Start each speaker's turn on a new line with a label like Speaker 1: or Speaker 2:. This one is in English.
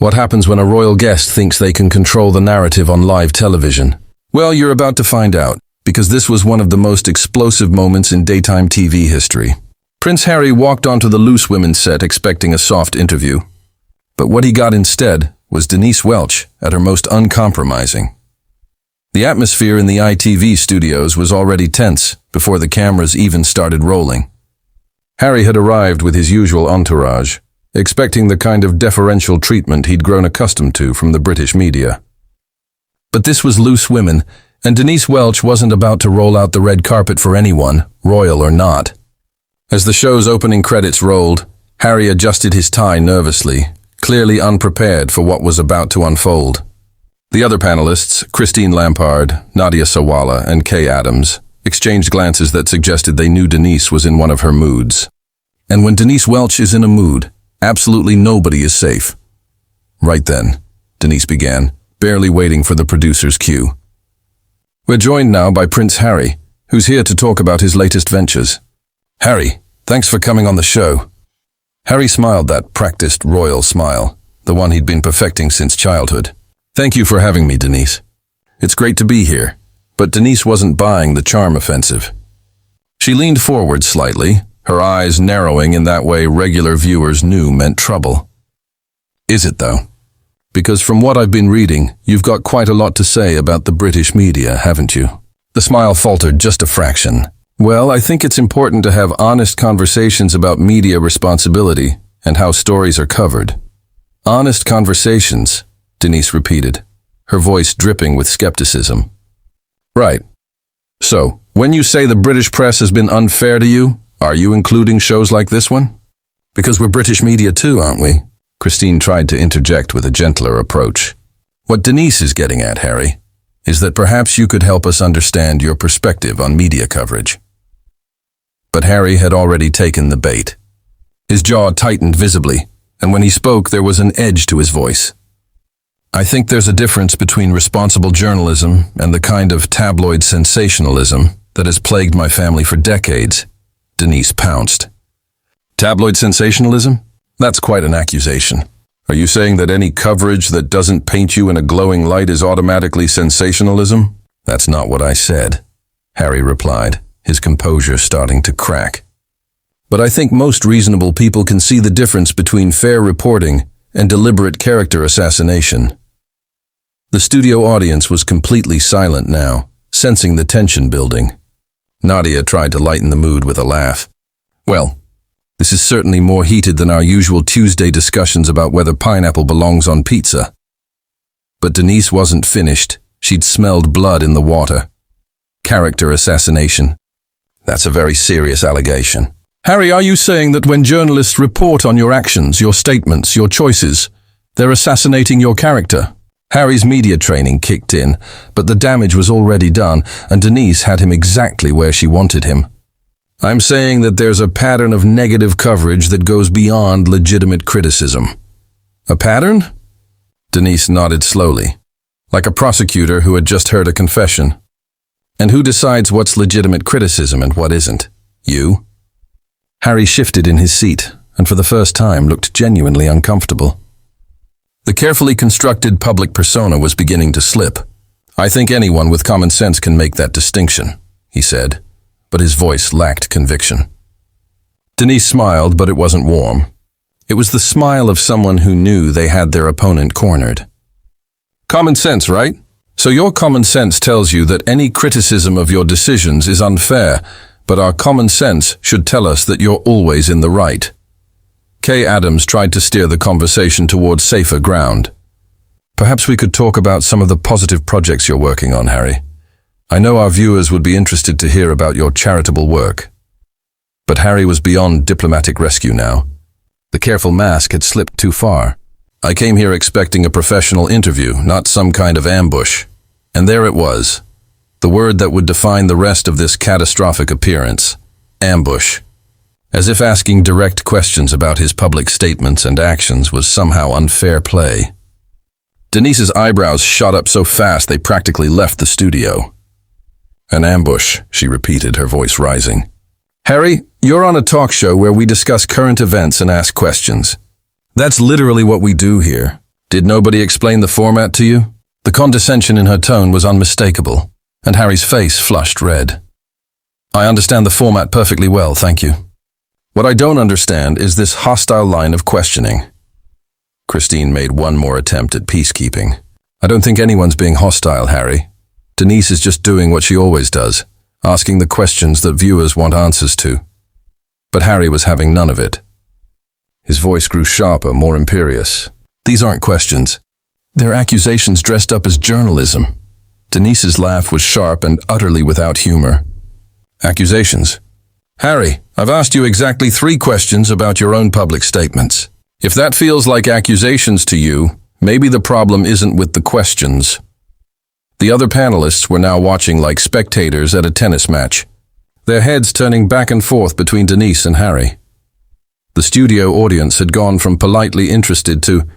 Speaker 1: What happens when a royal guest thinks they can control the narrative on live television? Well, you're about to find out, because this was one of the most explosive moments in daytime TV history. Prince Harry walked onto the Loose Women set expecting a soft interview. But what he got instead was Denise Welch at her most uncompromising. The atmosphere in the ITV studios was already tense before the cameras even started rolling. Harry had arrived with his usual entourage, expecting the kind of deferential treatment he'd grown accustomed to from the British media. But this was Loose Women, and Denise Welch wasn't about to roll out the red carpet for anyone, royal or not. As the show's opening credits rolled, Harry adjusted his tie nervously, clearly unprepared for what was about to unfold. The other panelists, Christine Lampard, Nadia Sawalha, and Kay Adams, exchanged glances that suggested they knew Denise was in one of her moods. And when Denise Welch is in a mood, absolutely nobody is safe. Right then, Denise began, barely waiting for the producer's cue. We're joined now by Prince Harry, who's here to talk about his latest ventures. Harry, thanks for coming on the show. Harry smiled that practiced royal smile, the one he'd been perfecting since childhood. Thank you for having me, Denise. It's great to be here. But Denise wasn't buying the charm offensive. She leaned forward slightly, her eyes narrowing in that way regular viewers knew meant trouble. Is it, though? Because from what I've been reading, you've got quite a lot to say about the British media, haven't you? The smile faltered just a fraction. Well, I think it's important to have honest conversations about media responsibility and how stories are covered. Honest conversations, Denise repeated, her voice dripping with skepticism. Right. So, when you say the British press has been unfair to you, are you including shows like this one? Because we're British media too, aren't we? Christine tried to interject with a gentler approach. What Denise is getting at, Harry, is that perhaps you could help us understand your perspective on media coverage. But Harry had already taken the bait. His jaw tightened visibly, and when he spoke there was an edge to his voice. I think there's a difference between responsible journalism and the kind of tabloid sensationalism that has plagued my family for decades, Denise pounced. Tabloid sensationalism? That's quite an accusation. Are you saying that any coverage that doesn't paint you in a glowing light is automatically sensationalism? That's not what I said, Harry replied, his composure starting to crack. But I think most reasonable people can see the difference between fair reporting and deliberate character assassination. The studio audience was completely silent now, sensing the tension building. Nadia tried to lighten the mood with a laugh. Well, this is certainly more heated than our usual Tuesday discussions about whether pineapple belongs on pizza. But Denise wasn't finished. She'd smelled blood in the water. Character assassination. That's a very serious allegation. Harry, are you saying that when journalists report on your actions, your statements, your choices, they're assassinating your character? Harry's media training kicked in, but the damage was already done, and Denise had him exactly where she wanted him. I'm saying that there's a pattern of negative coverage that goes beyond legitimate criticism. A pattern? Denise nodded slowly, like a prosecutor who had just heard a confession. And who decides what's legitimate criticism and what isn't? You? Harry shifted in his seat, and for the first time looked genuinely uncomfortable. The carefully constructed public persona was beginning to slip. I think anyone with common sense can make that distinction, he said, but his voice lacked conviction. Denise smiled, but it wasn't warm. It was the smile of someone who knew they had their opponent cornered. Common sense, right? So your common sense tells you that any criticism of your decisions is unfair, but our common sense should tell us that you're always in the right. Kay Adams tried to steer the conversation towards safer ground. Perhaps we could talk about some of the positive projects you're working on, Harry. I know our viewers would be interested to hear about your charitable work. But Harry was beyond diplomatic rescue now. The careful mask had slipped too far. I came here expecting a professional interview, not some kind of ambush. And there it was. The word that would define the rest of this catastrophic appearance. Ambush. As if asking direct questions about his public statements and actions was somehow unfair play. Denise's eyebrows shot up so fast they practically left the studio. An ambush, she repeated, her voice rising. Harry, you're on a talk show where we discuss current events and ask questions. That's literally what we do here. Did nobody explain the format to you? The condescension in her tone was unmistakable, and Harry's face flushed red. I understand the format perfectly well, thank you. What I don't understand is this hostile line of questioning. Christine made one more attempt at peacekeeping. I don't think anyone's being hostile, Harry. Denise is just doing what she always does, asking the questions that viewers want answers to. But Harry was having none of it. His voice grew sharper, more imperious. These aren't questions. They're accusations dressed up as journalism. Denise's laugh was sharp and utterly without humor. Accusations? Harry, I've asked you exactly 3 questions about your own public statements. If that feels like accusations to you, maybe the problem isn't with the questions. The other panelists were now watching like spectators at a tennis match, their heads turning back and forth between Denise and Harry. The studio audience had gone from politely interested to